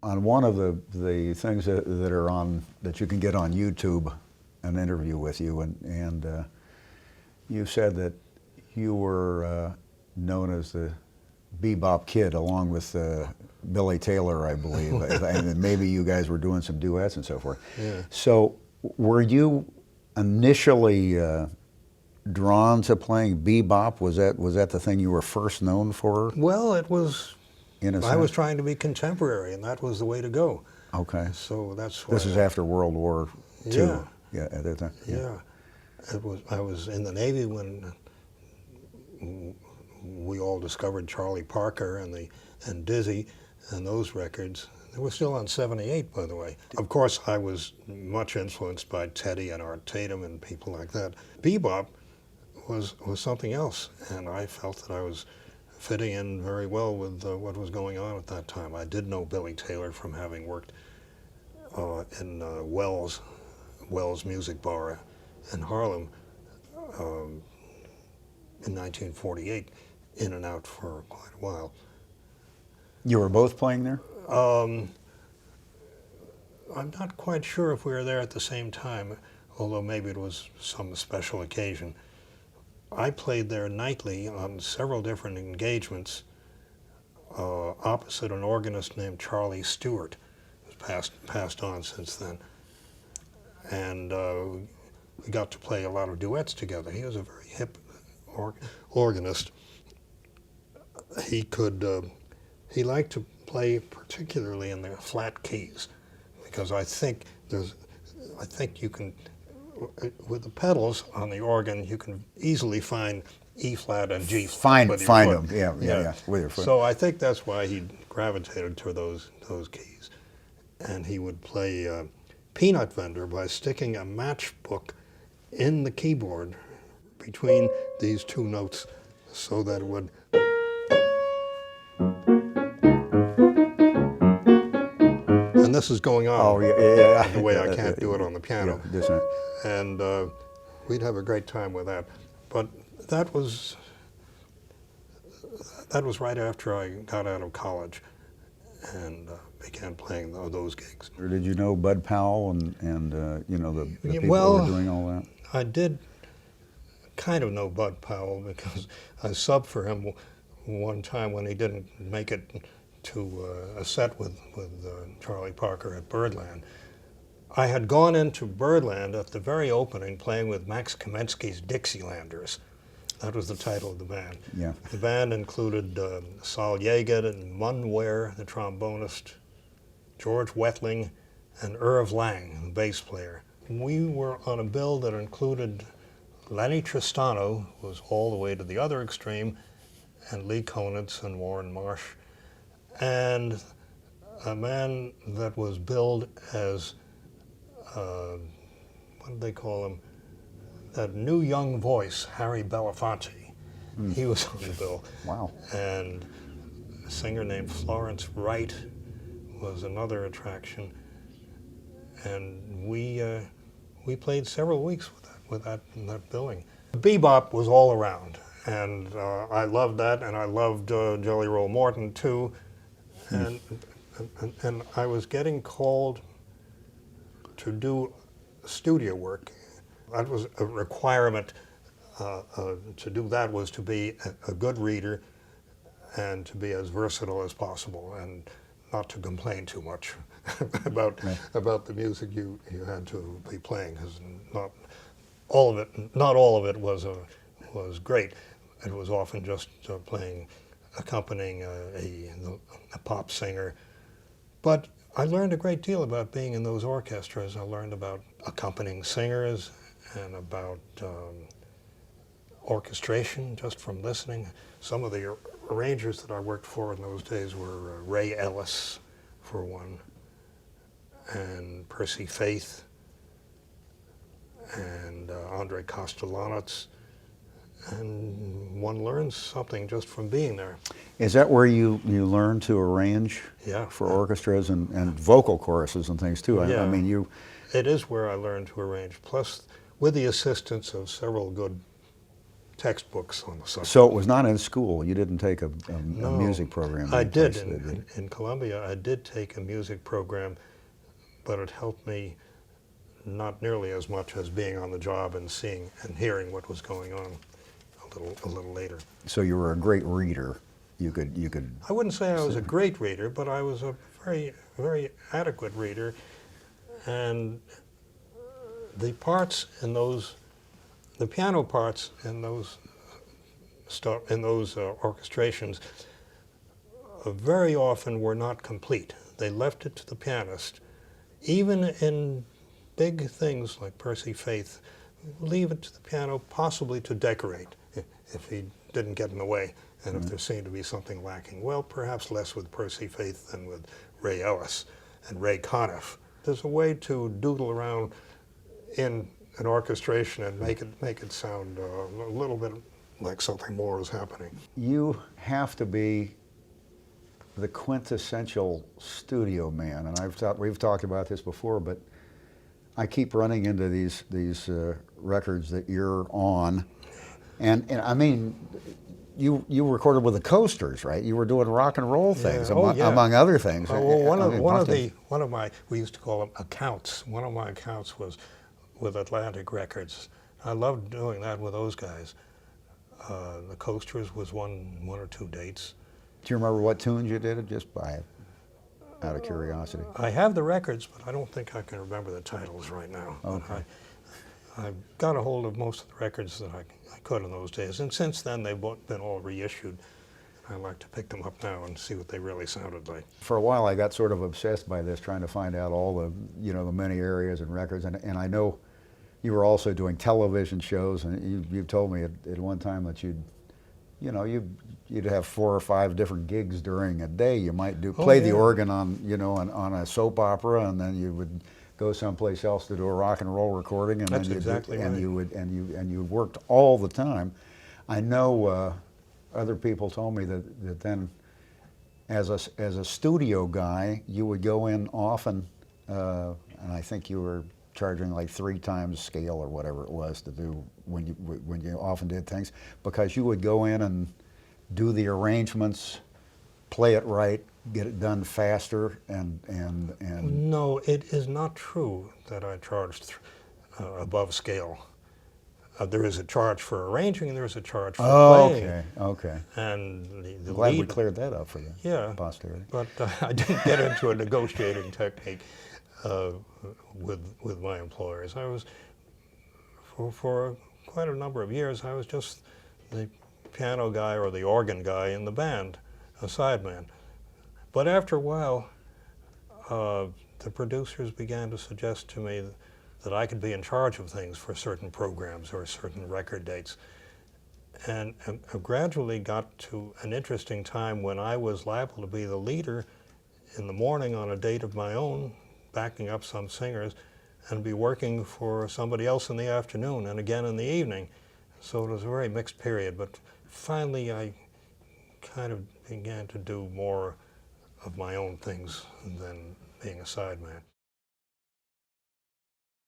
on one of the things that are on, that you can get on YouTube, an interview with you, and you said that you were known as the bebop kid, along with Billy Taylor, I believe, and maybe you guys were doing some duets and so forth. Yeah. So were you initially drawn to playing bebop? Was that the thing you were first known for? Well, it was. In a I was sense? trying to be contemporary, and that was the way to go. Okay. So that's why. This is after World War II. Yeah. Yeah. At that time. Yeah. It was. I was in the Navy when we all discovered Charlie Parker and Dizzy and those records. They were still on 78, by the way. Of course, I was much influenced by Teddy and Art Tatum and people like that. Bebop was something else, and I felt that I was fitting in very well with what was going on at that time. I did know Billy Taylor from having worked in Wells Music Bar in Harlem in 1948, in and out for quite a while. You were both playing there? I'm not quite sure if we were there at the same time, although maybe it was some special occasion. I played there nightly on several different engagements opposite an organist named Charlie Stewart, who's passed on since then. And we got to play a lot of duets together. He was a very hip organist. He liked to play particularly in the flat keys, because I think you can, with the pedals on the organ, you can easily find E flat and G flat. Find them, yeah, with your foot. So I think that's why he gravitated to those keys, and he would play Peanut Vendor by sticking a matchbook in the keyboard between these two notes, so that it would. And this is going on. Oh, yeah. The way I can't do it on the piano. Yeah, dissonant. And we'd have a great time with that. But that was right after I got out of college and began playing those gigs. Or did you know Bud Powell and the people Well, who were doing all that? I did kind of know Bud Powell, because I subbed for him one time when he didn't make it to a set with Charlie Parker at Birdland. I had gone into Birdland at the very opening playing with Max Kamensky's Dixielanders. That was the title of the band. Yeah. The band included Sol Yeaget and Mun Ware, the trombonist, George Wetling, and Irv Lang, the bass player. We were on a bill that included Lenny Tristano, who was all the way to the other extreme, and Lee Konitz and Warren Marsh, and a man that was billed as, what did they call him? That new young voice, Harry Belafonte. He was on the bill. Wow. And a singer named Florence Wright was another attraction. And we played several weeks with that billing. Bebop was all around, and I loved that, and I loved Jelly Roll Morton too. And I was getting called to do studio work. That was a requirement. To do that was to be a good reader and to be as versatile as possible, and not to complain too much about the music you had to be playing, because not all of it was great. It was often just accompanying a pop singer. But I learned a great deal about being in those orchestras. I learned about accompanying singers and about orchestration just from listening. Some of the arrangers that I worked for in those days were Ray Ellis, for one, and Percy Faith, and Andre Kostelanetz. And one learns something just from being there. Is that where you learn to arrange for orchestras and vocal choruses and things too? I mean, you... It is where I learned to arrange, plus with the assistance of several good textbooks on the subject. So it was not in school. You didn't take a No, music program. I did. anyplace, In Columbia, I did take a music program, but it helped me not nearly as much as being on the job and seeing and hearing what was going on a little later. So you were a great reader. You could. I wouldn't say I was a great reader, but I was a very adequate reader, and the parts in those, the piano parts in those orchestrations very often were not complete. They left it to the pianist. Even in big things like Percy Faith, leave it to the piano possibly to decorate if he didn't get in the way and if there seemed to be something lacking. Well, perhaps less with Percy Faith than with Ray Ellis and Ray Conniff. There's a way to doodle around in an orchestration and make it sound a little bit like something more is happening. You have to be the quintessential studio man, and we've talked about this before, but I keep running into these records that you're on, and I mean, you recorded with the Coasters, right? You were doing rock and roll things, among other things. Well, one of my, we used to call them accounts. One of my accounts was with Atlantic Records. I loved doing that with those guys. The Coasters was one or two dates. Do you remember what tunes you did? Just out of curiosity. I have the records, but I don't think I can remember the titles right now. Okay. I got a hold of most of the records that I could in those days, and since then they've been all reissued. I like to pick them up now and see what they really sounded like. For a while, I got sort of obsessed by this, trying to find out all the the many areas and records, and I know you were also doing television shows, and you've told me at one time that you'd have 4 or 5 different gigs during a day. You might play the organ on on a soap opera, and then you would go someplace else to do a rock and roll recording, and That's then exactly right. you worked all the time. I know other people told me that then, as a studio guy, you would go in often, and I think you were charging like 3 times scale or whatever it was to do when you often did things, because you would go in and do the arrangements, play it right, get it done faster, and No, it is not true that I charged above scale. There is a charge for arranging, and there is a charge for playing. Okay. And the Glad lead, we cleared that up for the posterity. But I didn't get into a negotiating technique with my employers. I was, for quite a number of years, I was just the piano guy or the organ guy in the band, a sideman. But after a while, the producers began to suggest to me that I could be in charge of things for certain programs or certain record dates. And I gradually got to an interesting time when I was liable to be the leader in the morning on a date of my own, backing up some singers, and be working for somebody else in the afternoon and again in the evening. So it was a very mixed period, but finally I kind of began to do more of my own things than being a sideman.